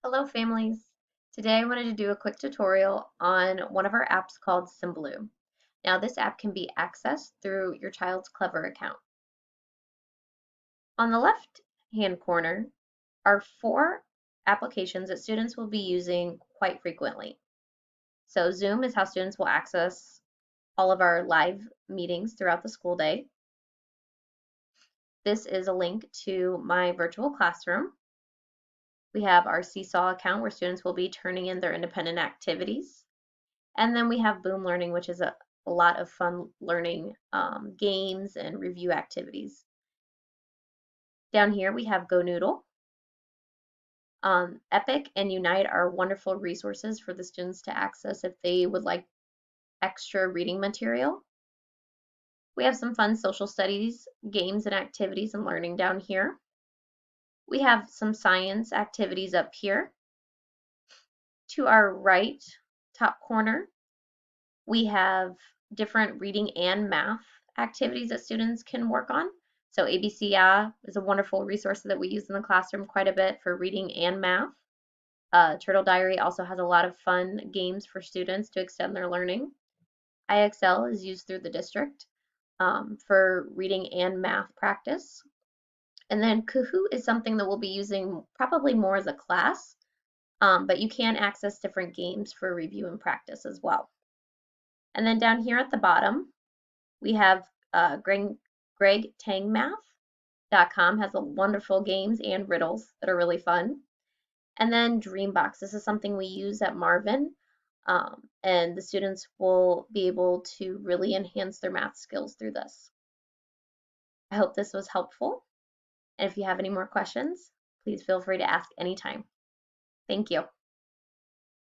Hello families! Today I wanted to do a quick tutorial on one of our apps called Symbaloo. Now this app can be accessed through your child's Clever account. On the left hand corner are four applications that students will be using quite frequently. So Zoom is how students will access all of our live meetings throughout the school day. This is a link to my virtual classroom. We have our Seesaw account where students will be turning in their independent activities. And then we have Boom Learning, which is a lot of fun learning games and review activities. Down here we have Go Noodle. Epic and Unite are wonderful resources for the students to access if they would like extra reading material. We have some fun social studies, games and activities and learning down here. We have some science activities up here. To our right top corner, we have different reading and math activities that students can work on. So ABC is a wonderful resource that we use in the classroom quite a bit for reading and math. Turtle Diary also has a lot of fun games for students to extend their learning. IXL is used through the district for reading and math practice. And then Kahoot is something that we'll be using probably more as a class, but you can access different games for review and practice as well. And then down here at the bottom, we have GregTangMath.com has a wonderful games and riddles that are really fun. And then Dreambox. This is something we use at Marvin, and the students will be able to really enhance their math skills through this. I hope this was helpful. And if you have any more questions, please feel free to ask anytime. Thank you.